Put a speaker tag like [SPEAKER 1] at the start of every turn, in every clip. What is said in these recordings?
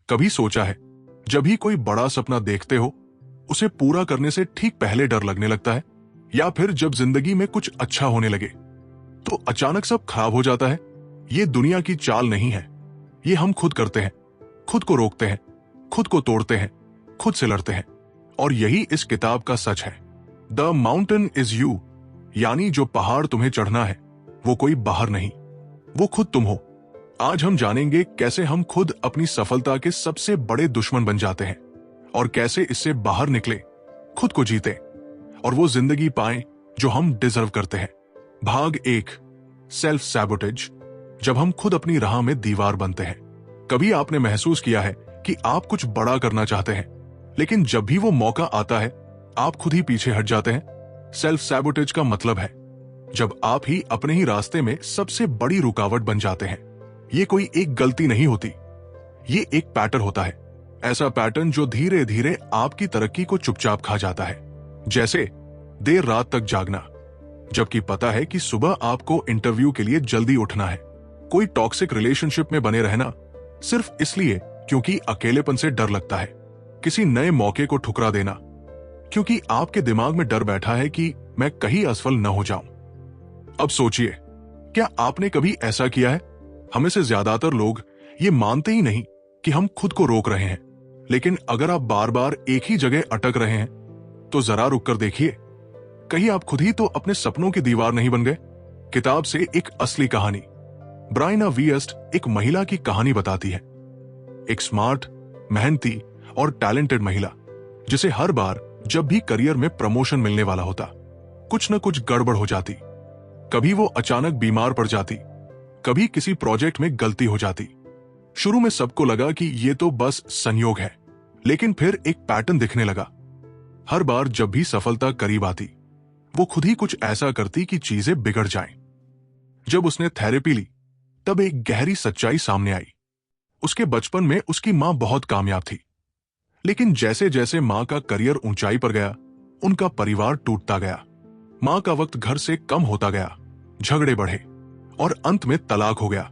[SPEAKER 1] कभी सोचा है, जब भी कोई बड़ा सपना देखते हो, उसे पूरा करने से ठीक पहले डर लगने लगता है, या फिर जब जिंदगी में कुछ अच्छा होने लगे तो अचानक सब खराब हो जाता है। ये दुनिया की चाल नहीं है, ये हम खुद करते हैं, खुद को रोकते हैं, खुद को तोड़ते हैं, खुद से लड़ते हैं। और यही इस किताब का सच है। द माउंटेन इज यू, यानी जो पहाड़ तुम्हें चढ़ना है वो कोई बाहर नहीं, वो खुद तुम हो। आज हम जानेंगे कैसे हम खुद अपनी सफलता के सबसे बड़े दुश्मन बन जाते हैं और कैसे इससे बाहर निकले, खुद को जीते और वो जिंदगी पाएं जो हम डिजर्व करते हैं। भाग 1, सेल्फ सैबोटेज। जब हम खुद अपनी राह में दीवार बनते हैं। कभी आपने महसूस किया है कि आप कुछ बड़ा करना चाहते हैं, लेकिन जब भी वो मौका आता है आप खुद ही पीछे हट जाते हैं। सेल्फ सैबोटेज का मतलब है जब आप ही अपने ही रास्ते में सबसे बड़ी रुकावट बन जाते हैं। ये कोई एक गलती नहीं होती, ये एक पैटर्न होता है। ऐसा पैटर्न जो धीरे धीरे आपकी तरक्की को चुपचाप खा जाता है। जैसे देर रात तक जागना, जबकि पता है कि सुबह आपको इंटरव्यू के लिए जल्दी उठना है। कोई टॉक्सिक रिलेशनशिप में बने रहना सिर्फ इसलिए क्योंकि अकेलेपन से डर लगता है। किसी नए मौके को ठुकरा देना क्योंकि आपके दिमाग में डर बैठा है कि मैं कहीं असफल न हो जाऊं। अब सोचिए, क्या आपने कभी ऐसा किया है? हमें से ज्यादातर लोग ये मानते ही नहीं कि हम खुद को रोक रहे हैं, लेकिन अगर आप बार बार एक ही जगह अटक रहे हैं तो जरा रुक कर देखिए, कहीं आप खुद ही तो अपने सपनों की दीवार नहीं बन गए। किताब से एक असली कहानी। ब्रायना वीएस्ट एक महिला की कहानी बताती है, एक स्मार्ट, मेहनती और टैलेंटेड महिला जिसे हर बार जब भी करियर में प्रमोशन मिलने वाला होता कुछ न कुछ गड़बड़ हो जाती। कभी वो अचानक बीमार पड़ जाती, कभी किसी प्रोजेक्ट में गलती हो जाती। शुरू में सबको लगा कि ये तो बस संयोग है, लेकिन फिर एक पैटर्न दिखने लगा। हर बार जब भी सफलता करीब आती वो खुद ही कुछ ऐसा करती कि चीजें बिगड़ जाएं। जब उसने थेरेपी ली तब एक गहरी सच्चाई सामने आई। उसके बचपन में उसकी मां बहुत कामयाब थी, लेकिन जैसे जैसे मां का करियर ऊंचाई पर गया उनका परिवार टूटता गया। मां का वक्त घर से कम होता गया, झगड़े बढ़े और अंत में तलाक हो गया।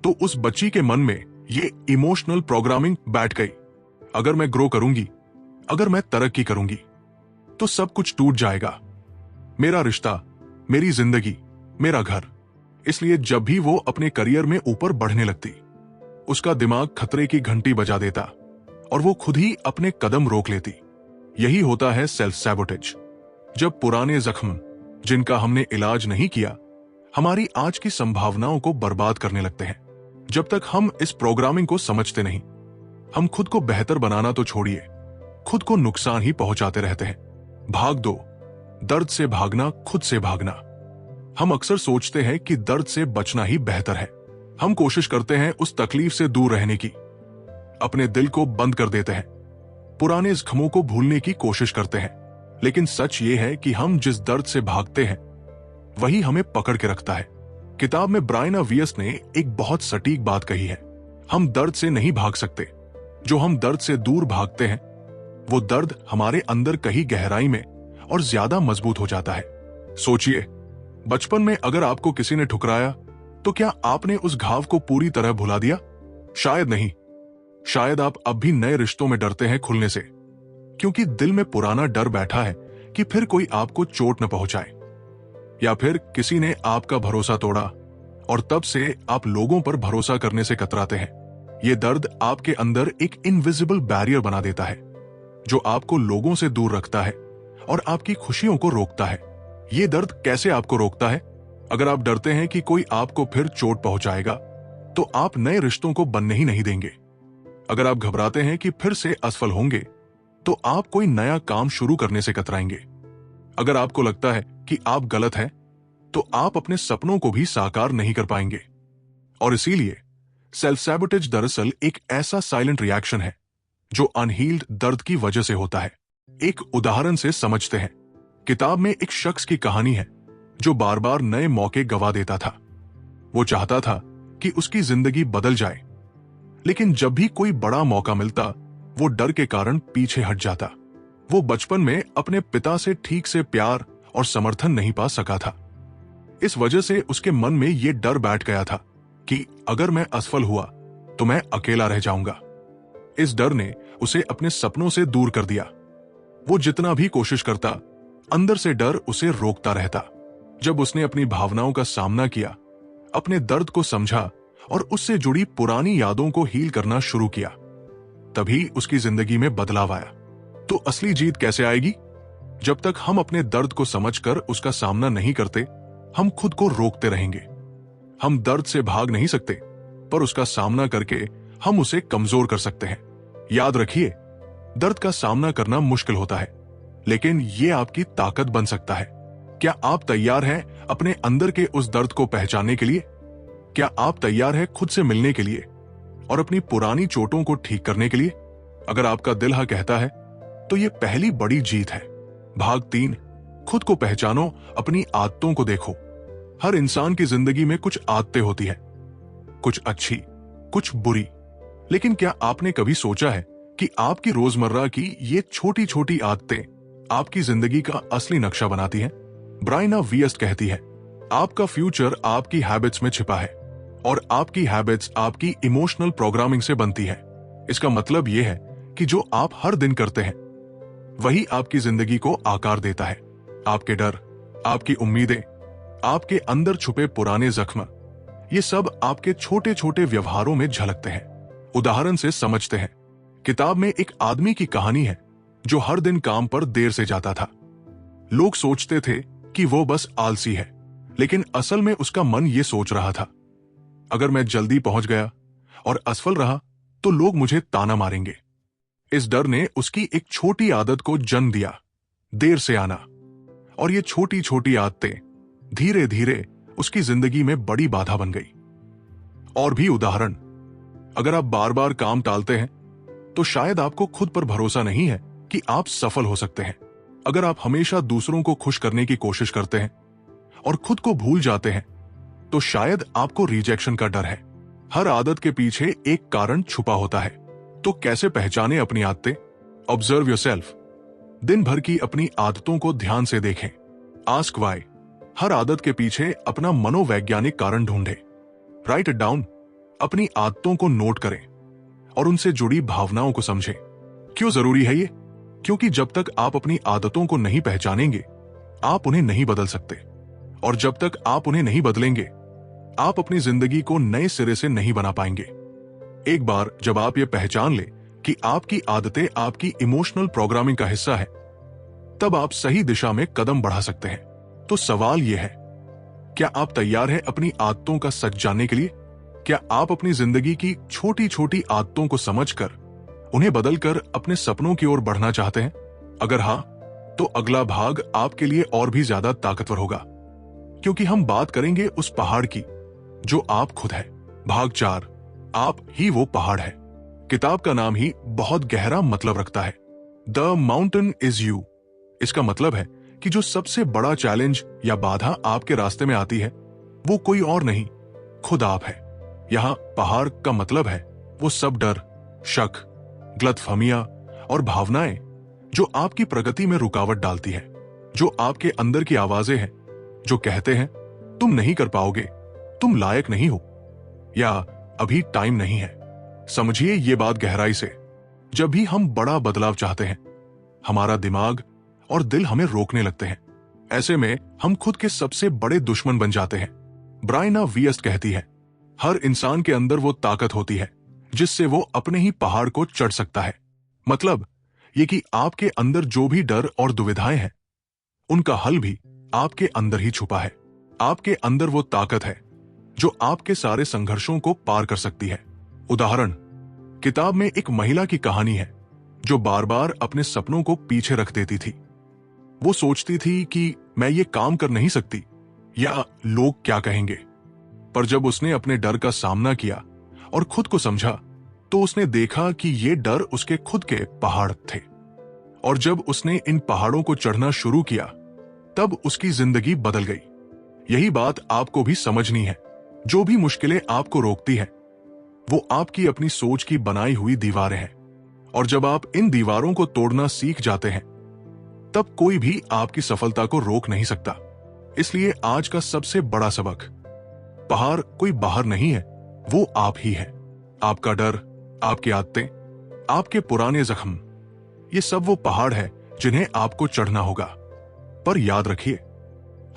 [SPEAKER 1] तो उस बच्ची के मन में ये इमोशनल प्रोग्रामिंग बैठ गई, अगर मैं ग्रो करूंगी, अगर मैं तरक्की करूंगी तो सब कुछ टूट जाएगा, मेरा रिश्ता, मेरी जिंदगी, मेरा घर। इसलिए जब भी वो अपने करियर में ऊपर बढ़ने लगती उसका दिमाग खतरे की घंटी बजा देता और वो खुद ही अपने कदम रोक लेती। यही होता है सेल्फ सैबोटेज। जब पुराने जख्म जिनका हमने इलाज नहीं किया हमारी आज की संभावनाओं को बर्बाद करने लगते हैं। जब तक हम इस प्रोग्रामिंग को समझते नहीं, हम खुद को बेहतर बनाना तो छोड़िए, खुद को नुकसान ही पहुंचाते रहते हैं। भाग 2, दर्द से भागना, खुद से भागना। हम अक्सर सोचते हैं कि दर्द से बचना ही बेहतर है। हम कोशिश करते हैं उस तकलीफ से दूर रहने की, अपने दिल को बंद कर देते हैं, पुराने जख्मों को भूलने की कोशिश करते हैं। लेकिन सच ये है कि हम जिस दर्द से भागते हैं वही हमें पकड़ के रखता है। किताब में ब्रायना वीएस्ट ने एक बहुत सटीक बात कही है, हम दर्द से नहीं भाग सकते, जो हम दर्द से दूर भागते हैं वो दर्द हमारे अंदर कहीं गहराई में और ज्यादा मजबूत हो जाता है। सोचिए, बचपन में अगर आपको किसी ने ठुकराया तो क्या आपने उस घाव को पूरी तरह भुला दिया? शायद नहीं। शायद आप अब भी नए रिश्तों में डरते हैं खुलने से, क्योंकि दिल में पुराना डर बैठा है कि फिर कोई आपको चोट न पहुंचाए, या फिर किसी ने आपका भरोसा तोड़ा और तब से आप लोगों पर भरोसा करने से कतराते हैं। यह दर्द आपके अंदर एक इनविजिबल बैरियर बना देता है जो आपको लोगों से दूर रखता है और आपकी खुशियों को रोकता है। यह दर्द कैसे आपको रोकता है? अगर आप डरते हैं कि कोई आपको फिर चोट पहुंचाएगा तो आप नए रिश्तों को बनने ही नहीं देंगे। अगर आप घबराते हैं कि फिर से असफल होंगे तो आप कोई नया काम शुरू करने से कतराएंगे। अगर आपको लगता है कि आप गलत हैं तो आप अपने सपनों को भी साकार नहीं कर पाएंगे। और इसीलिए सेल्फ सैबोटेज दरअसल एक ऐसा साइलेंट रिएक्शन है जो अनहील्ड दर्द की वजह से होता है। एक उदाहरण से समझते हैं। किताब में एक शख्स की कहानी है जो बार बार नए मौके गवा देता था। वो चाहता था कि उसकी जिंदगी बदल जाए, लेकिन जब भी कोई बड़ा मौका मिलता वो डर के कारण पीछे हट जाता। वो बचपन में अपने पिता से ठीक से प्यार और समर्थन नहीं पा सका था। इस वजह से उसके मन में ये डर बैठ गया था कि अगर मैं असफल हुआ तो मैं अकेला रह जाऊंगा। इस डर ने उसे अपने सपनों से दूर कर दिया। वो जितना भी कोशिश करता, अंदर से डर उसे रोकता रहता। जब उसने अपनी भावनाओं का सामना किया, अपने दर्द को समझा और उससे जुड़ी पुरानी यादों को हील करना शुरू किया, तभी उसकी जिंदगी में बदलाव आया। तो असली जीत कैसे आएगी? जब तक हम अपने दर्द को समझकर उसका सामना नहीं करते, हम खुद को रोकते रहेंगे। हम दर्द से भाग नहीं सकते, पर उसका सामना करके हम उसे कमजोर कर सकते हैं। याद रखिए, दर्द का सामना करना मुश्किल होता है, लेकिन यह आपकी ताकत बन सकता है। क्या आप तैयार हैं अपने अंदर के उस दर्द को पहचानने के लिए? क्या आप तैयार हैं खुद से मिलने के लिए और अपनी पुरानी चोटों को ठीक करने के लिए? अगर आपका दिल हाँ कहता है, तो यह पहली बड़ी जीत है। भाग 3, खुद को पहचानो, अपनी आदतों को देखो। हर इंसान की जिंदगी में कुछ आदतें होती है, कुछ अच्छी, कुछ बुरी। लेकिन क्या आपने कभी सोचा है कि आपकी रोजमर्रा की ये छोटी छोटी आदतें आपकी जिंदगी का असली नक्शा बनाती हैं? ब्रायना वियस्ट कहती है, आपका फ्यूचर आपकी हैबिट्स में छिपा है और आपकी हैबिट्स आपकी इमोशनल प्रोग्रामिंग से बनती है। इसका मतलब यह है कि जो आप हर दिन करते हैं, वही आपकी जिंदगी को आकार देता है। आपके डर, आपकी उम्मीदें, आपके अंदर छुपे पुराने जख्म, ये सब आपके छोटे छोटे व्यवहारों में झलकते हैं। उदाहरण से समझते हैं। किताब में एक आदमी की कहानी है जो हर दिन काम पर देर से जाता था। लोग सोचते थे कि वो बस आलसी है, लेकिन असल में उसका मन ये सोच रहा था, अगर मैं जल्दी पहुंच गया और असफल रहा तो लोग मुझे ताना मारेंगे। इस डर ने उसकी एक छोटी आदत को जन्म दिया, देर से आना। और ये छोटी छोटी आदतें धीरे धीरे उसकी जिंदगी में बड़ी बाधा बन गई। और भी उदाहरण, अगर आप बार बार काम टालते हैं, तो शायद आपको खुद पर भरोसा नहीं है कि आप सफल हो सकते हैं। अगर आप हमेशा दूसरों को खुश करने की कोशिश करते हैं और खुद को भूल जाते हैं, तो शायद आपको रिजेक्शन का डर है। हर आदत के पीछे एक कारण छुपा होता है। तो कैसे पहचाने अपनी आदतें? Observe yourself. दिन भर की अपनी आदतों को ध्यान से देखें। Ask why. हर आदत के पीछे अपना मनोवैज्ञानिक कारण ढूंढें। Right it down. अपनी आदतों को नोट करें और उनसे जुड़ी भावनाओं को समझें। क्यों जरूरी है ये? क्योंकि जब तक आप अपनी आदतों को नहीं पहचानेंगे, आप उन्हें नहीं बदल सकते। और जब तक आप उन्हें नहीं बदलेंगे, आप अपनी जिंदगी को नए सिरे से नहीं बना पाएंगे। एक बार जब आप ये पहचान ले कि आपकी आदतें आपकी इमोशनल प्रोग्रामिंग का हिस्सा है, तब आप सही दिशा में कदम बढ़ा सकते हैं। तो सवाल यह है, क्या आप तैयार हैं अपनी आदतों का सच जानने के लिए? क्या आप अपनी जिंदगी की छोटी छोटी आदतों को समझकर उन्हें बदलकर अपने सपनों की ओर बढ़ना चाहते हैं? अगर हां, तो अगला भाग आपके लिए और भी ज्यादा ताकतवर होगा, क्योंकि हम बात करेंगे उस पहाड़ की जो आप खुद है। भाग 4, आप ही वो पहाड़ है। किताब का नाम ही बहुत गहरा मतलब रखता है। The mountain is you. इसका मतलब है कि जो सबसे बड़ा चैलेंज या बाधा आपके रास्ते में आती है, वो कोई और नहीं, खुद आप है। यहां पहाड़ का मतलब है वो सब डर, शक, गलतफहमियां और भावनाएं जो आपकी प्रगति में रुकावट डालती है, जो आपके अंदर की आवाजें हैं जो कहते हैं तुम नहीं कर पाओगे, तुम लायक नहीं हो, या अभी टाइम नहीं है। समझिए ये बात गहराई से। जब भी हम बड़ा बदलाव चाहते हैं, हमारा दिमाग और दिल हमें रोकने लगते हैं। ऐसे में हम खुद के सबसे बड़े दुश्मन बन जाते हैं। ब्रायना वियस्ट कहती है, हर इंसान के अंदर वो ताकत होती है जिससे वो अपने ही पहाड़ को चढ़ सकता है। मतलब ये कि आपके अंदर जो भी डर और दुविधाएं हैं, उनका हल भी आपके अंदर ही छुपा है। आपके अंदर वो ताकत है जो आपके सारे संघर्षों को पार कर सकती है। उदाहरण, किताब में एक महिला की कहानी है जो बार बार अपने सपनों को पीछे रख देती थी। वो सोचती थी कि मैं ये काम कर नहीं सकती, या लोग क्या कहेंगे। पर जब उसने अपने डर का सामना किया और खुद को समझा, तो उसने देखा कि ये डर उसके खुद के पहाड़ थे। और जब उसने इन पहाड़ों को चढ़ना शुरू किया, तब उसकी जिंदगी बदल गई। यही बात आपको भी समझनी है। जो भी मुश्किलें आपको रोकती हैं, वो आपकी अपनी सोच की बनाई हुई दीवारें हैं। और जब आप इन दीवारों को तोड़ना सीख जाते हैं, तब कोई भी आपकी सफलता को रोक नहीं सकता। इसलिए आज का सबसे बड़ा सबक, पहाड़ कोई बाहर नहीं है, वो आप ही है। आपका डर, आपकी आदतें, आपके पुराने जख्म, ये सब वो पहाड़ है जिन्हें आपको चढ़ना होगा। पर याद रखिए,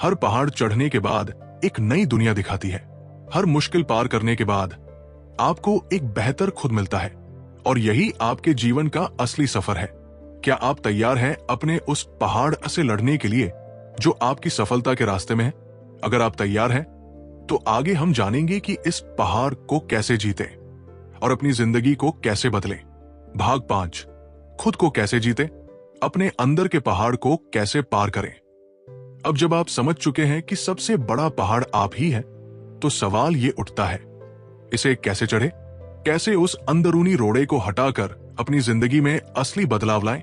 [SPEAKER 1] हर पहाड़ चढ़ने के बाद एक नई दुनिया दिखाती है। हर मुश्किल पार करने के बाद आपको एक बेहतर खुद मिलता है, और यही आपके जीवन का असली सफर है। क्या आप तैयार हैं अपने उस पहाड़ से लड़ने के लिए जो आपकी सफलता के रास्ते में है? अगर आप तैयार हैं, तो आगे हम जानेंगे कि इस पहाड़ को कैसे जीते और अपनी जिंदगी को कैसे बदलें। भाग 5, खुद को कैसे जीते, अपने अंदर के पहाड़ को कैसे पार करें। अब जब आप समझ चुके हैं कि सबसे बड़ा पहाड़ आप ही हैं, तो सवाल ये उठता है, इसे कैसे चढ़े? कैसे उस अंदरूनी रोड़े को हटाकर अपनी जिंदगी में असली बदलाव लाएं?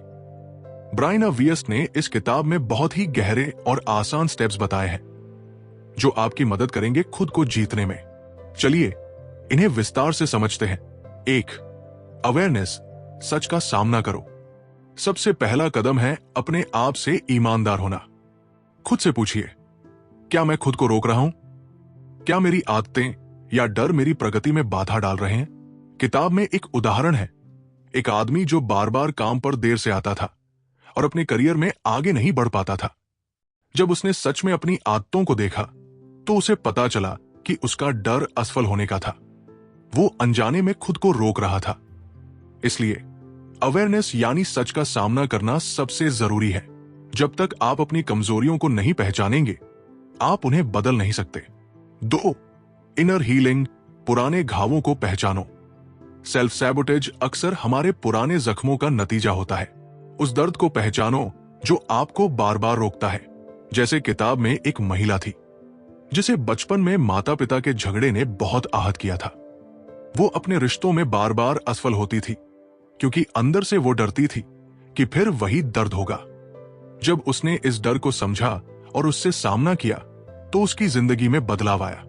[SPEAKER 1] ब्रायन वियस्ट ने इस किताब में बहुत ही गहरे और आसान स्टेप्स बताए हैं जो आपकी मदद करेंगे खुद को जीतने में। चलिए इन्हें विस्तार से समझते हैं। 1, अवेयरनेस, सच का सामना करो। सबसे पहला कदम है अपने आप से ईमानदार होना। खुद से पूछिए, क्या मैं खुद को रोक रहा हूं? क्या मेरी आदतें या डर मेरी प्रगति में बाधा डाल रहे हैं? किताब में एक उदाहरण है, एक आदमी जो बार बार काम पर देर से आता था और अपने करियर में आगे नहीं बढ़ पाता था। जब उसने सच में अपनी आदतों को देखा, तो उसे पता चला कि उसका डर असफल होने का था। वो अनजाने में खुद को रोक रहा था। इसलिए अवेयरनेस यानी सच का सामना करना सबसे जरूरी है। जब तक आप अपनी कमजोरियों को नहीं पहचानेंगे, आप उन्हें बदल नहीं सकते। 2, इनर हीलिंग, पुराने घावों को पहचानो। सेल्फ सैबोटेज अक्सर हमारे पुराने जख्मों का नतीजा होता है। उस दर्द को पहचानो जो आपको बार बार रोकता है। जैसे किताब में एक महिला थी जिसे बचपन में माता पिता के झगड़े ने बहुत आहत किया था। वो अपने रिश्तों में बार बार असफल होती थी क्योंकि अंदर से वो डरती थी कि फिर वही दर्द होगा। जब उसने इस डर को समझा और उससे सामना किया, तो उसकी जिंदगी में बदलाव आया।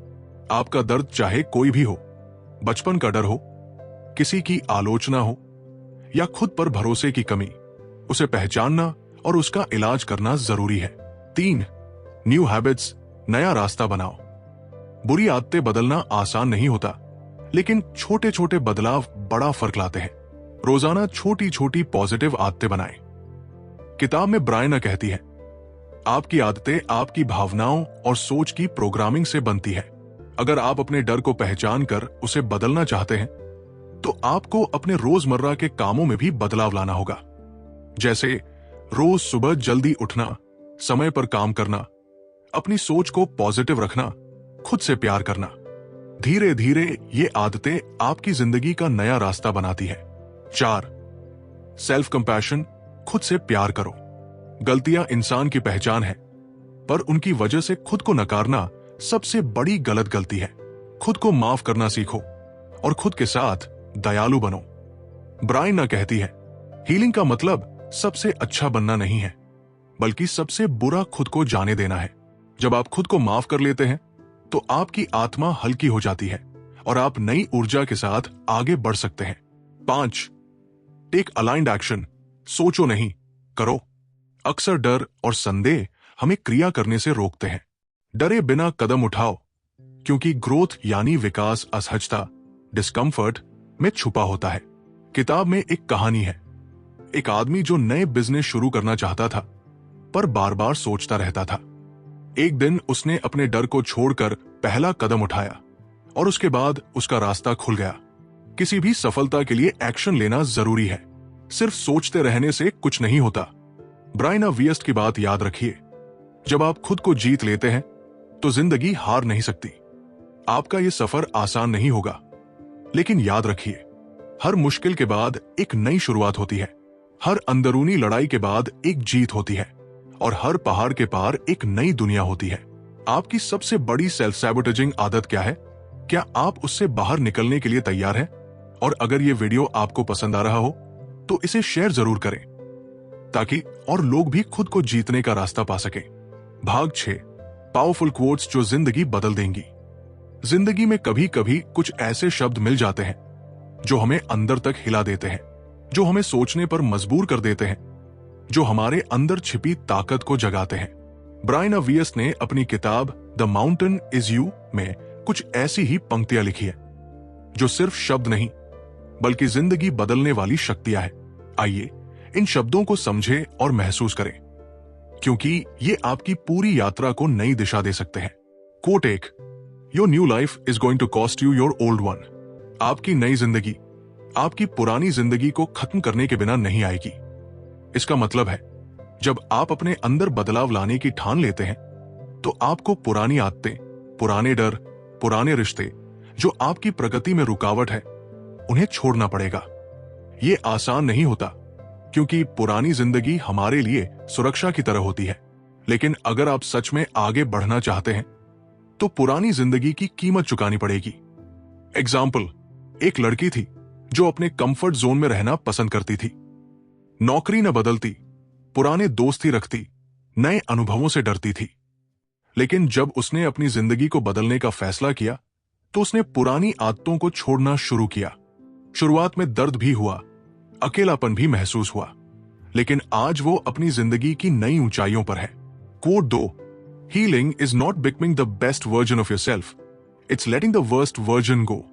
[SPEAKER 1] आपका दर्द चाहे कोई भी हो, बचपन का डर हो, किसी की आलोचना हो या खुद पर भरोसे की कमी, उसे पहचानना और उसका इलाज करना जरूरी है। 3, न्यू हैबिट्स, नया रास्ता बनाओ। बुरी आदतें बदलना आसान नहीं होता, लेकिन छोटे छोटे बदलाव बड़ा फर्क लाते हैं। रोजाना छोटी छोटी पॉजिटिव आदतें बनाएं। किताब में ब्रायना कहती है, आपकी आदतें आपकी भावनाओं और सोच की प्रोग्रामिंग से बनती है। अगर आप अपने डर को पहचान कर उसे बदलना चाहते हैं, तो आपको अपने रोजमर्रा के कामों में भी बदलाव लाना होगा। जैसे रोज सुबह जल्दी उठना, समय पर काम करना, अपनी सोच को पॉजिटिव रखना, खुद से प्यार करना। धीरे धीरे ये आदतें आपकी जिंदगी का नया रास्ता बनाती है। 4, सेल्फ कंपैशन, खुद से प्यार करो। गलतियां इंसान की पहचान है, पर उनकी वजह से खुद को नकारना सबसे बड़ी गलत गलती है। खुद को माफ करना सीखो और खुद के साथ दयालु बनो। ब्रायना कहती है, हीलिंग का मतलब सबसे अच्छा बनना नहीं है, बल्कि सबसे बुरा खुद को जाने देना है। जब आप खुद को माफ कर लेते हैं, तो आपकी आत्मा हल्की हो जाती है और आप नई ऊर्जा के साथ आगे बढ़ सकते हैं। 5, टेक अलाइंड एक्शन, सोचो नहीं, करो। अक्सर डर और संदेह हमें क्रिया करने से रोकते हैं। डरे बिना कदम उठाओ, क्योंकि ग्रोथ यानी विकास असहजता, डिस्कम्फर्ट में छुपा होता है। किताब में एक कहानी है, एक आदमी जो नए बिजनेस शुरू करना चाहता था, पर बार बार सोचता रहता था। एक दिन उसने अपने डर को छोड़कर पहला कदम उठाया और उसके बाद उसका रास्ता खुल गया। किसी भी सफलता के लिए एक्शन लेना जरूरी है, सिर्फ सोचते रहने से कुछ नहीं होता। ब्रायन वियस्ट की बात याद रखिए, जब आप खुद को जीत लेते हैं, तो जिंदगी हार नहीं सकती। आपका यह सफर आसान नहीं होगा, लेकिन याद रखिए, हर मुश्किल के बाद एक नई शुरुआत होती है। हर अंदरूनी लड़ाई के बाद एक जीत होती है और हर पहाड़ के पार एक नई दुनिया होती है। आपकी सबसे बड़ी सेल्फ सैबोटेजिंग आदत क्या है? क्या आप उससे बाहर निकलने के लिए तैयार हैं? और अगर ये वीडियो आपको पसंद आ रहा हो, तो इसे शेयर जरूर करें, ताकि और लोग भी खुद को जीतने का रास्ता पा सकें। भाग 6, पावरफुल कोट्स जो जिंदगी बदल देंगी। जिंदगी में कभी कभी कुछ ऐसे शब्द मिल जाते हैं जो हमें अंदर तक हिला देते हैं, जो हमें सोचने पर मजबूर कर देते हैं, जो हमारे अंदर छिपी ताकत को जगाते हैं। ब्रायन वियस्ट ने अपनी किताब द माउंटेन इज यू में कुछ ऐसी ही पंक्तियां लिखी है, जो सिर्फ शब्द नहीं, बल्कि जिंदगी बदलने वाली शक्तियां हैं। आइए इन शब्दों को समझें और महसूस करें, क्योंकि ये आपकी पूरी यात्रा को नई दिशा दे सकते हैं। Quote 1, your new life is going to cost you your old one. आपकी नई जिंदगी आपकी पुरानी जिंदगी को खत्म करने के बिना नहीं आएगी। इसका मतलब है, जब आप अपने अंदर बदलाव लाने की ठान लेते हैं, तो आपको पुरानी आदतें, पुराने डर, पुराने रिश्ते जो आपकी प्रगति में रुकावट है, उन्हें छोड़ना पड़ेगा। यह आसान नहीं होता, क्योंकि पुरानी जिंदगी हमारे लिए सुरक्षा की तरह होती है। लेकिन अगर आप सच में आगे बढ़ना चाहते हैं, तो पुरानी जिंदगी की कीमत चुकानी पड़ेगी। एग्जाम्पल, एक लड़की थी जो अपने कंफर्ट जोन में रहना पसंद करती थी। नौकरी न बदलती, पुराने दोस्त ही रखती, नए अनुभवों से डरती थी। लेकिन जब उसने अपनी जिंदगी को बदलने का फैसला किया, तो उसने पुरानी आदतों को छोड़ना शुरू किया। शुरुआत में दर्द भी हुआ, अकेलापन भी महसूस हुआ, लेकिन आज वो अपनी जिंदगी की नई ऊंचाइयों पर है। Quote 2, healing is not becoming the best version of yourself, it's letting the worst version go.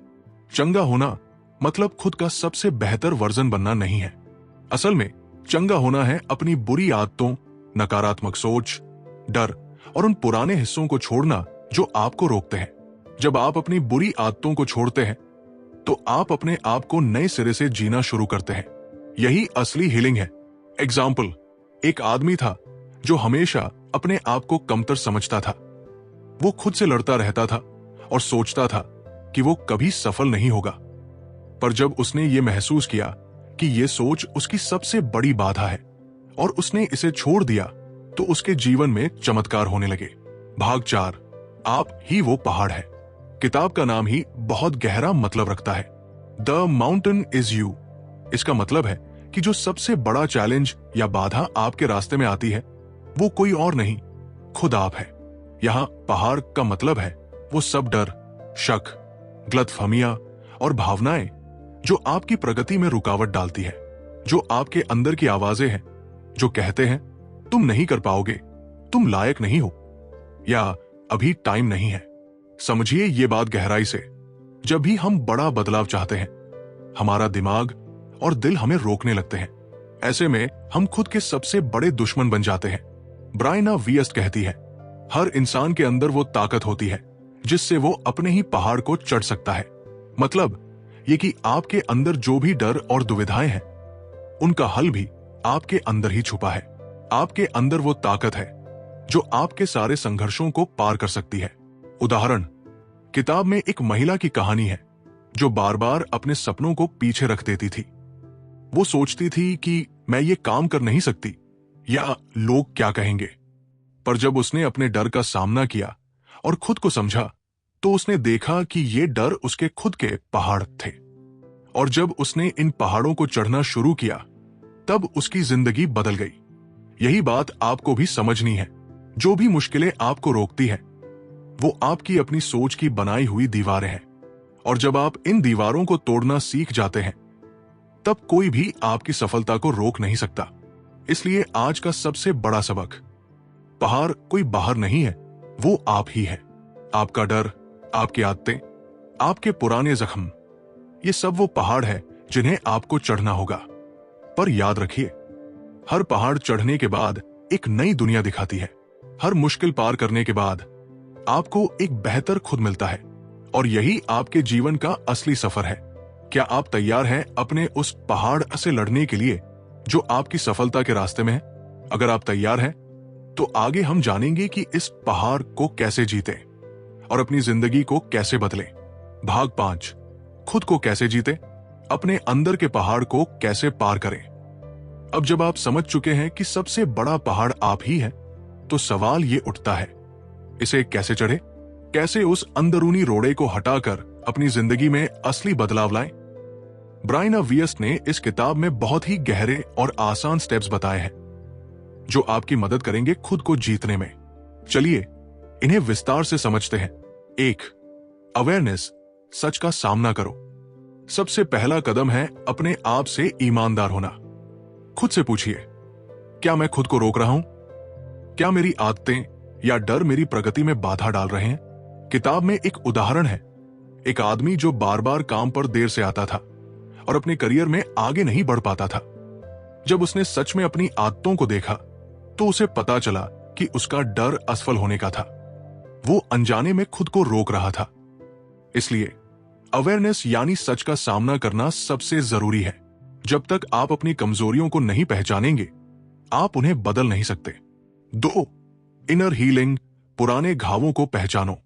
[SPEAKER 1] चंगा होना मतलब खुद का सबसे बेहतर वर्जन बनना नहीं है। असल में चंगा होना है अपनी बुरी आदतों, नकारात्मक सोच, डर और उन पुराने हिस्सों को छोड़ना जो आपको रोकते हैं। जब आप अपनी बुरी आदतों को छोड़ते हैं, तो आप अपने आप को नए सिरे से जीना शुरू करते हैं। यही असली हीलिंग है। एग्जाम्पल, एक आदमी था जो हमेशा अपने आप को कमतर समझता था। वो खुद से लड़ता रहता था और सोचता था कि वो कभी सफल नहीं होगा। पर जब उसने ये महसूस किया कि ये सोच उसकी सबसे बड़ी बाधा है और उसने इसे छोड़ दिया, तो उसके जीवन में चमत्कार होने लगे। भाग 4, आप ही वो पहाड़ है। किताब का नाम ही बहुत गहरा मतलब रखता है। The mountain is you. इसका मतलब है कि जो सबसे बड़ा चैलेंज या बाधा आपके रास्ते में आती है, वो कोई और नहीं, खुद आप है। यहां पहाड़ का मतलब है वो सब डर, शक, गलतफहमियां और भावनाएं जो आपकी प्रगति में रुकावट डालती है, जो आपके अंदर की आवाजें हैं जो कहते हैं तुम नहीं कर पाओगे, तुम लायक नहीं हो, या अभी टाइम नहीं है। समझिए ये बात गहराई से। जब भी हम बड़ा बदलाव चाहते हैं, हमारा दिमाग और दिल हमें रोकने लगते हैं। ऐसे में हम खुद के सबसे बड़े दुश्मन बन जाते हैं। ब्रायना वियस्ट कहती है, हर इंसान के अंदर वो ताकत होती है जिससे वो अपने ही पहाड़ को चढ़ सकता है। मतलब ये कि आपके अंदर जो भी डर और दुविधाएं हैं, उनका हल भी आपके अंदर ही छुपा है। आपके अंदर वो ताकत है जो आपके सारे संघर्षों को पार कर सकती है। उदाहरण, किताब में एक महिला की कहानी है जो बार बार अपने सपनों को पीछे रख देती थी। वो सोचती थी कि मैं ये काम कर नहीं सकती, या लोग क्या कहेंगे। पर जब उसने अपने डर का सामना किया और खुद को समझा, तो उसने देखा कि ये डर उसके खुद के पहाड़ थे। और जब उसने इन पहाड़ों को चढ़ना शुरू किया, तब उसकी जिंदगी बदल गई। यही बात आपको भी समझनी है। जो भी मुश्किलें आपको रोकती हैं, वो आपकी अपनी सोच की बनाई हुई दीवारें हैं। और जब आप इन दीवारों को तोड़ना सीख जाते हैं, तब कोई भी आपकी सफलता को रोक नहीं सकता। इसलिए आज का सबसे बड़ा सबक, पहाड़ कोई बाहर नहीं है, वो आप ही है। आपका डर, आपकी आदतें, आपके पुराने जख्म, ये सब वो पहाड़ है जिन्हें आपको चढ़ना होगा। पर याद रखिए, हर पहाड़ चढ़ने के बाद एक नई दुनिया दिखाती है। हर मुश्किल पार करने के बाद आपको एक बेहतर खुद मिलता है, और यही आपके जीवन का असली सफर है। क्या आप तैयार हैं अपने उस पहाड़ से लड़ने के लिए जो आपकी सफलता के रास्ते में है? अगर आप तैयार हैं, तो आगे हम जानेंगे कि इस पहाड़ को कैसे जीतें और अपनी जिंदगी को कैसे बदलें। भाग 5, खुद को कैसे जीतें, अपने अंदर के पहाड़ को कैसे पार करें। अब जब आप समझ चुके हैं कि सबसे बड़ा पहाड़ आप ही है, तो सवाल ये उठता है, इसे कैसे चढ़े? कैसे उस अंदरूनी रोड़े को हटाकर अपनी जिंदगी में असली बदलाव लाएं? ब्रायना वियस्ट ने इस किताब में बहुत ही गहरे और आसान स्टेप्स बताए हैं जो आपकी मदद करेंगे खुद को जीतने में। चलिए इन्हें विस्तार से समझते हैं। 1, अवेयरनेस, सच का सामना करो। सबसे पहला कदम है अपने आप से ईमानदार होना। खुद से पूछिए, क्या मैं खुद को रोक रहा हूं? क्या मेरी आदतें या डर मेरी प्रगति में बाधा डाल रहे हैं? किताब में एक उदाहरण है, एक आदमी जो बार बार काम पर देर से आता था और अपने करियर में आगे नहीं बढ़ पाता था। जब उसने सच में अपनी आदतों को देखा तो उसे पता चला कि उसका डर असफल होने का था। वो अनजाने में खुद को रोक रहा था। इसलिए अवेयरनेस यानी सच का सामना करना सबसे जरूरी है। जब तक आप अपनी कमजोरियों को नहीं पहचानेंगे, आप उन्हें बदल नहीं सकते। 2. इनर हीलिंग, पुराने घावों को पहचानो।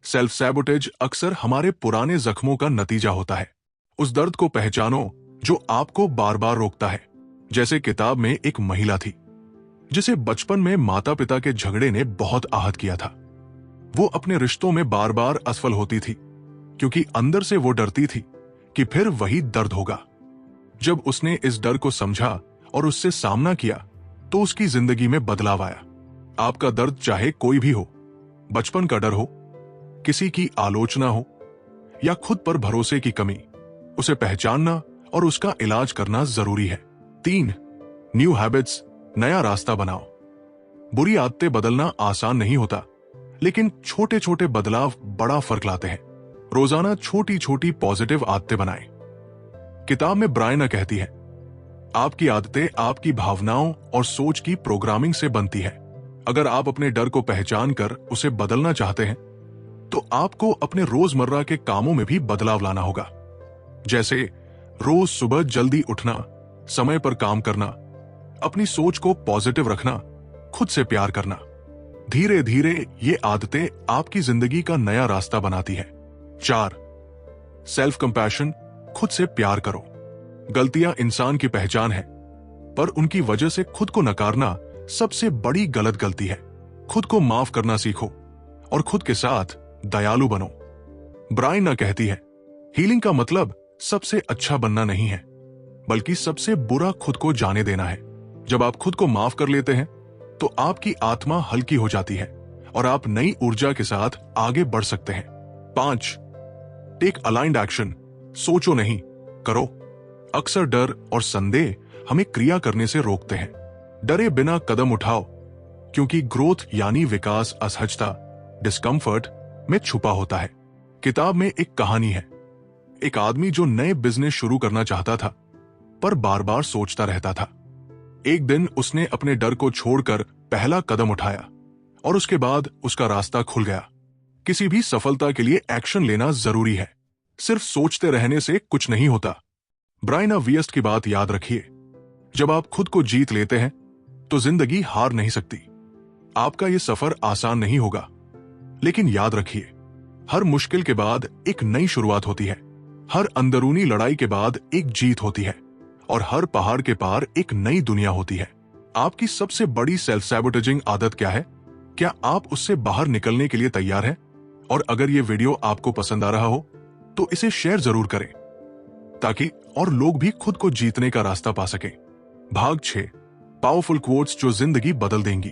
[SPEAKER 1] सेल्फ सैबोटेज अक्सर हमारे पुराने जख्मों का नतीजा होता है। उस दर्द को पहचानो जो आपको बार बार रोकता है। जैसे किताब में एक महिला थी जिसे बचपन में माता पिता के झगड़े ने बहुत आहत किया था। वो अपने रिश्तों में बार बार असफल होती थी क्योंकि अंदर से वो डरती थी कि फिर वही दर्द होगा। जब उसने इस डर को समझा और उससे सामना किया तो उसकी जिंदगी में बदलाव आया। आपका दर्द चाहे कोई भी हो, बचपन का डर हो, किसी की आलोचना हो या खुद पर भरोसे की कमी, उसे पहचानना और उसका इलाज करना जरूरी है। 3. न्यू हैबिट्स, नया रास्ता बनाओ। बुरी आदतें बदलना आसान नहीं होता, लेकिन छोटे छोटे बदलाव बड़ा फर्क लाते हैं। रोजाना छोटी छोटी पॉजिटिव आदतें बनाएं। किताब में ब्रायना कहती है, आपकी आदतें आपकी भावनाओं और सोच की प्रोग्रामिंग से बनती है। अगर आप अपने डर को पहचान कर उसे बदलना चाहते हैं तो आपको अपने रोजमर्रा के कामों में भी बदलाव लाना होगा। जैसे रोज सुबह जल्दी उठना, समय पर काम करना, अपनी सोच को पॉजिटिव रखना, खुद से प्यार करना। धीरे धीरे ये आदतें आपकी जिंदगी का नया रास्ता बनाती है। 4. सेल्फ कंपैशन, खुद से प्यार करो। गलतियां इंसान की पहचान है, पर उनकी वजह से खुद को नकारना सबसे बड़ी गलत गलती है। खुद को माफ करना सीखो और खुद के साथ दयालु बनो। ब्रायना कहती है, हीलिंग का मतलब सबसे अच्छा बनना नहीं है, बल्कि सबसे बुरा खुद को जाने देना है। जब आप खुद को माफ कर लेते हैं तो आपकी आत्मा हल्की हो जाती है और आप नई ऊर्जा के साथ आगे बढ़ सकते हैं। 5. टेक अलाइंड एक्शन, सोचो नहीं, करो। अक्सर डर और संदेह हमें क्रिया करने से रोकते हैं। डरे बिना कदम उठाओ, क्योंकि ग्रोथ यानी विकास असहजता, डिस्कम्फर्ट में छुपा होता है। किताब में एक कहानी है, एक आदमी जो नए बिजनेस शुरू करना चाहता था पर बार बार सोचता रहता था। एक दिन उसने अपने डर को छोड़कर पहला कदम उठाया और उसके बाद उसका रास्ता खुल गया। किसी भी सफलता के लिए एक्शन लेना जरूरी है, सिर्फ सोचते रहने से कुछ नहीं होता। ब्रायना वियस्ट की बात याद रखिए, जब आप खुद को जीत लेते हैं तो जिंदगी हार नहीं सकती। आपका यह सफर आसान नहीं होगा, लेकिन याद रखिए, हर मुश्किल के बाद एक नई शुरुआत होती है। हर अंदरूनी लड़ाई के बाद एक जीत होती है और हर पहाड़ के पार एक नई दुनिया होती है। आपकी सबसे बड़ी सेल्फ सैबोटेजिंग आदत क्या है? क्या आप उससे बाहर निकलने के लिए तैयार हैं? और अगर ये वीडियो आपको पसंद आ रहा हो तो इसे शेयर जरूर करें ताकि और लोग भी खुद को जीतने का रास्ता पा सकें। भाग 6, पावरफुल कोट्स जो जिंदगी बदल देंगी।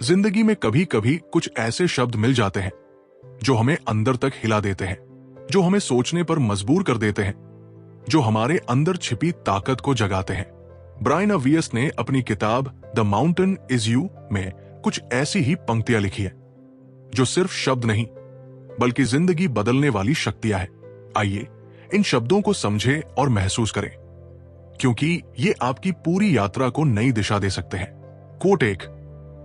[SPEAKER 1] जिंदगी में कभी कभी कुछ ऐसे शब्द मिल जाते हैं जो हमें अंदर तक हिला देते हैं, जो हमें सोचने पर मजबूर कर देते हैं, जो हमारे अंदर छिपी ताकत को जगाते हैं। ब्रायना वियस्ट ने अपनी किताब द माउंटेन इज यू में कुछ ऐसी ही पंक्तियां लिखी है जो सिर्फ शब्द नहीं बल्कि जिंदगी बदलने वाली शक्तियां हैं। आइए इन शब्दों को समझें और महसूस करें, क्योंकि ये आपकी पूरी यात्रा को नई दिशा दे सकते हैं। Quote 1,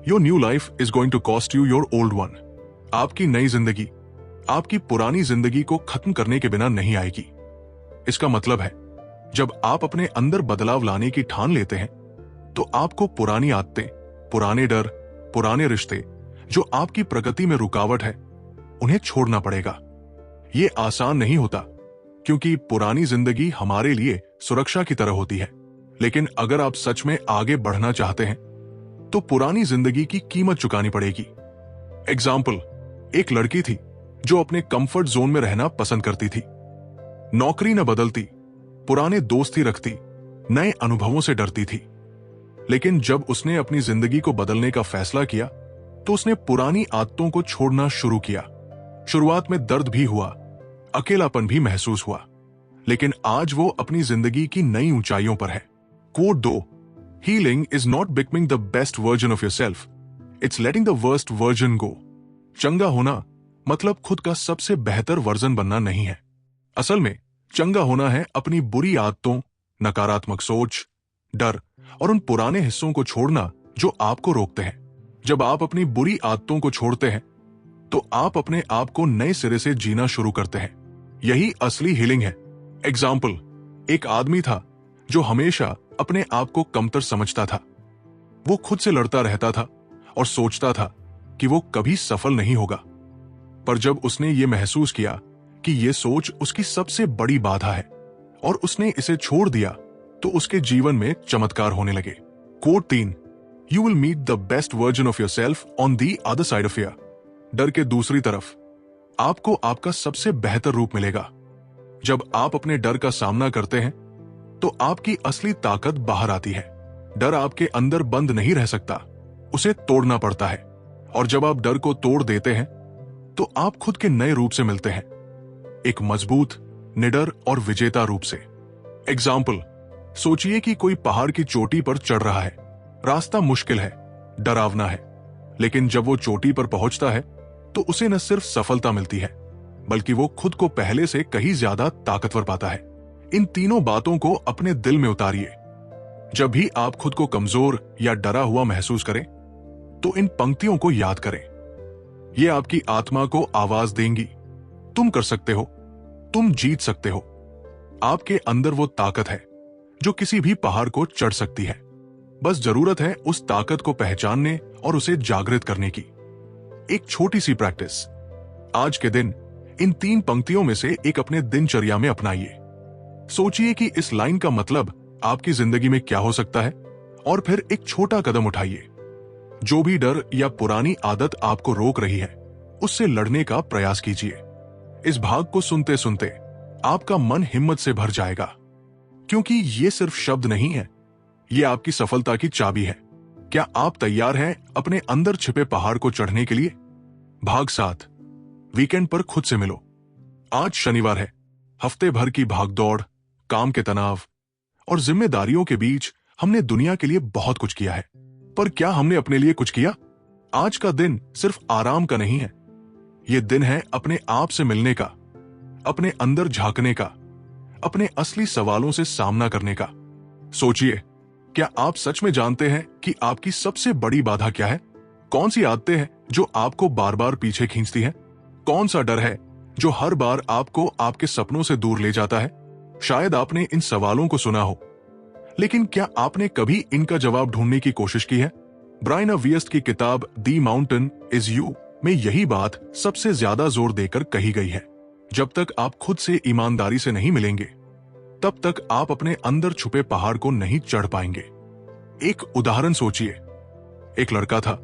[SPEAKER 1] your new life is going to cost you your old one. आपकी नई जिंदगी आपकी पुरानी जिंदगी को खत्म करने के बिना नहीं आएगी। इसका मतलब है, जब आप अपने अंदर बदलाव लाने की ठान लेते हैं तो आपको पुरानी आदतें, पुराने डर, पुराने रिश्ते जो आपकी प्रगति में रुकावट है, उन्हें छोड़ना पड़ेगा। ये आसान नहीं होता, क्योंकि पुरानी जिंदगी हमारे लिए सुरक्षा की तरह होती है। लेकिन अगर आप सच में आगे बढ़ना चाहते हैं तो पुरानी जिंदगी की कीमत चुकानी पड़ेगी। एग्जाम्पल, एक लड़की थी जो अपने कंफर्ट जोन में रहना पसंद करती थी। नौकरी न बदलती, पुराने दोस्त ही रखती, नए अनुभवों से डरती थी। लेकिन जब उसने अपनी जिंदगी को बदलने का फैसला किया तो उसने पुरानी आदतों को छोड़ना शुरू किया। शुरुआत में दर्द भी हुआ, अकेलापन भी महसूस हुआ, लेकिन आज वो अपनी जिंदगी की नई ऊंचाइयों पर है। Quote 2, healing is not becoming the best version of yourself, it's letting the worst version go. चंगा होना मतलब खुद का सबसे बेहतर वर्जन बनना नहीं है। असल में चंगा होना है अपनी बुरी आदतों, नकारात्मक सोच, डर और उन पुराने हिस्सों को छोड़ना जो आपको रोकते हैं। जब आप अपनी बुरी आदतों को छोड़ते हैं तो आप अपने आप को नए सिरे से जीना शुरू करते हैं। यही असली हीलिंग है। एग्जाम्पल, एक आदमी था जो हमेशा अपने आप को कमतर समझता था। वो खुद से लड़ता रहता था और सोचता था कि वो कभी सफल नहीं होगा। पर जब उसने ये महसूस किया कि ये सोच उसकी सबसे बड़ी बाधा है और उसने इसे छोड़ दिया, तो उसके जीवन में चमत्कार होने लगे। Quote 3, you will meet the best version of yourself on the other side of fear. डर के दूसरी तरफ आपको आपका सबसे बेहतर रूप मिलेगा। जब आप अपने डर का सामना करते हैं तो आपकी असली ताकत बाहर आती है। डर आपके अंदर बंद नहीं रह सकता, उसे तोड़ना पड़ता है। और जब आप डर को तोड़ देते हैं तो आप खुद के नए रूप से मिलते हैं, एक मजबूत, निडर और विजेता रूप से। एग्जाम्पल, सोचिए कि कोई पहाड़ की चोटी पर चढ़ रहा है। रास्ता मुश्किल है, डरावना है, लेकिन जब वो चोटी पर पहुंचता है तो उसे न सिर्फ सफलता मिलती है, बल्कि वो खुद को पहले से कहीं ज्यादा ताकतवर पाता है। इन तीनों बातों को अपने दिल में उतारिए। जब भी आप खुद को कमजोर या डरा हुआ महसूस करें तो इन पंक्तियों को याद करें। ये आपकी आत्मा को आवाज देंगी, तुम कर सकते हो, तुम जीत सकते हो। आपके अंदर वो ताकत है जो किसी भी पहाड़ को चढ़ सकती है। बस जरूरत है उस ताकत को पहचानने और उसे जागृत करने की। एक छोटी सी प्रैक्टिस, आज के दिन इन 3 पंक्तियों में से एक अपने दिनचर्या में अपनाइए। सोचिए कि इस लाइन का मतलब आपकी जिंदगी में क्या हो सकता है और फिर एक छोटा कदम उठाइए। जो भी डर या पुरानी आदत आपको रोक रही है, उससे लड़ने का प्रयास कीजिए। इस भाग को सुनते सुनते आपका मन हिम्मत से भर जाएगा, क्योंकि ये सिर्फ शब्द नहीं है, ये आपकी सफलता की चाबी है। क्या आप तैयार हैं अपने अंदर छिपे पहाड़ को चढ़ने के लिए? भाग 7, वीकेंड पर खुद से मिलो। आज शनिवार है। हफ्ते भर की भागदौड़, काम के तनाव और जिम्मेदारियों के बीच हमने दुनिया के लिए बहुत कुछ किया है, पर क्या हमने अपने लिए कुछ किया? आज का दिन सिर्फ आराम का नहीं है, यह दिन है अपने आप से मिलने का, अपने अंदर झांकने का, अपने असली सवालों से सामना करने का। सोचिए, क्या आप सच में जानते हैं कि आपकी सबसे बड़ी बाधा क्या है? कौन सी आदतें हैं जो आपको बार बार पीछे खींचती हैं? कौन सा डर है जो हर बार आपको आपके सपनों से दूर ले जाता है? शायद आपने इन सवालों को सुना हो, लेकिन क्या आपने कभी इनका जवाब ढूंढने की कोशिश की है? ब्रायन वियस्ट की किताब द माउंटेन इज यू में यही बात सबसे ज्यादा जोर देकर कही गई है। जब तक आप खुद से ईमानदारी से नहीं मिलेंगे, तब तक आप अपने अंदर छुपे पहाड़ को नहीं चढ़ पाएंगे। एक उदाहरण सोचिए। एक लड़का था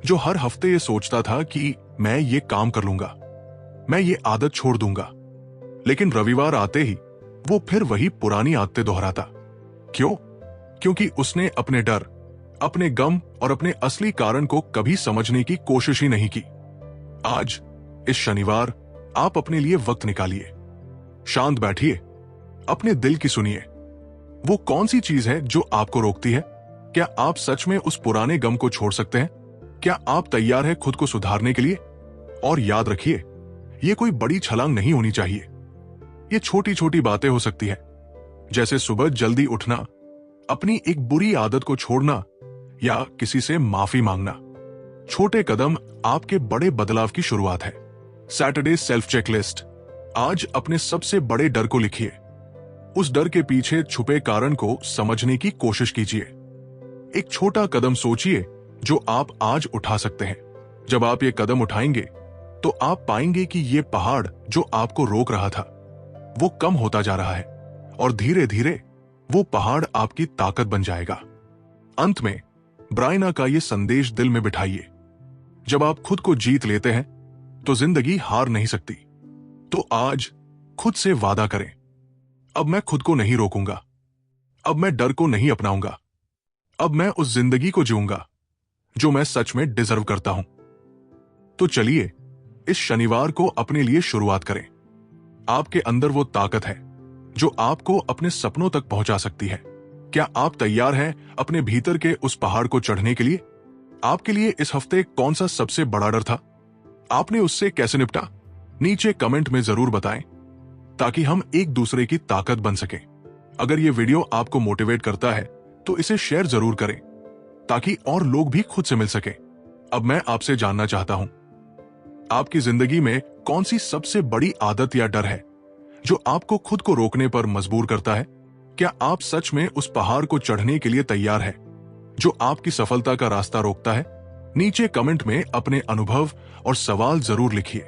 [SPEAKER 1] जो हर हफ्ते ये सोचता था कि मैं ये काम कर लूंगा, मैं ये आदत छोड़ दूंगा, लेकिन रविवार आते ही वो फिर वही पुरानी आदतें दोहराता। क्यों? क्योंकि उसने अपने डर, अपने गम और अपने असली कारण को कभी समझने की कोशिश ही नहीं की। आज इस शनिवार आप अपने लिए वक्त निकालिए, शांत बैठिए, अपने दिल की सुनिए। वो कौन सी चीज है जो आपको रोकती है? क्या आप सच में उस पुराने गम को छोड़ सकते हैं? क्या आप तैयार हैं खुद को सुधारने के लिए? और याद रखिए, ये कोई बड़ी छलांग नहीं होनी चाहिए। ये छोटी छोटी बातें हो सकती है, जैसे सुबह जल्दी उठना, अपनी एक बुरी आदत को छोड़ना या किसी से माफी मांगना। छोटे कदम आपके बड़े बदलाव की शुरुआत है। Saturday self checklist. आज अपने सबसे बड़े डर को लिखिए। उस डर के पीछे छुपे कारण को समझने की कोशिश कीजिए। एक छोटा कदम सोचिए जो आप आज उठा सकते हैं। जब आप ये कदम उठाएंगे तो आप पाएंगे कि ये पहाड़ जो आपको रोक रहा था, वो कम होता जा रहा है और धीरे धीरे वो पहाड़ आपकी ताकत बन जाएगा। अंत में ब्रायना का ये संदेश दिल में बिठाइए। जब आप खुद को जीत लेते हैं तो जिंदगी हार नहीं सकती। तो आज खुद से वादा करें, अब मैं खुद को नहीं रोकूंगा, अब मैं डर को नहीं अपनाऊंगा, अब मैं उस जिंदगी को जीऊंगा जो मैं सच में डिजर्व करता हूं। तो चलिए इस शनिवार को अपने लिए शुरुआत करें। आपके अंदर वो ताकत है जो आपको अपने सपनों तक पहुंचा सकती है। क्या आप तैयार हैं अपने भीतर के उस पहाड़ को चढ़ने के लिए? आपके लिए इस हफ्ते कौन सा सबसे बड़ा डर था? आपने उससे कैसे निपटा? नीचे कमेंट में जरूर बताएं, ताकि हम एक दूसरे की ताकत बन सकें। अगर ये वीडियो आपको मोटिवेट करता है तो इसे शेयर जरूर करें ताकि और लोग भी खुद से मिल सके। अब मैं आपसे जानना चाहता हूं, आपकी जिंदगी में कौन सी सबसे बड़ी आदत या डर है जो आपको खुद को रोकने पर मजबूर करता है? क्या आप सच में उस पहाड़ को चढ़ने के लिए तैयार हैं जो आपकी सफलता का रास्ता रोकता है? नीचे कमेंट में अपने अनुभव और सवाल जरूर लिखिए।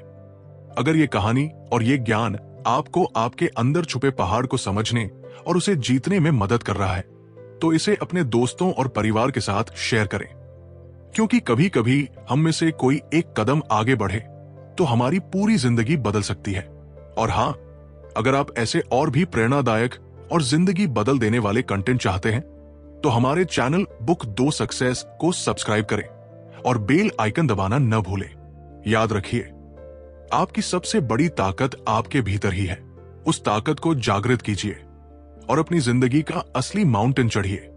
[SPEAKER 1] अगर ये कहानी और ये ज्ञान आपको आपके अंदर छुपे पहाड़ को समझने और उसे जीतने में मदद कर रहा है तो इसे अपने दोस्तों और परिवार के साथ शेयर करें, क्योंकि कभी कभी हम में से कोई एक कदम आगे बढ़े तो हमारी पूरी जिंदगी बदल सकती है। और हां, अगर आप ऐसे और भी प्रेरणादायक और जिंदगी बदल देने वाले कंटेंट चाहते हैं तो हमारे चैनल बुक 2 सक्सेस को सब्सक्राइब करें और बेल आइकन दबाना न भूलें। याद रखिए, आपकी सबसे बड़ी ताकत आपके भीतर ही है। उस ताकत को जागृत कीजिए और अपनी जिंदगी का असली माउंटेन चढ़िए।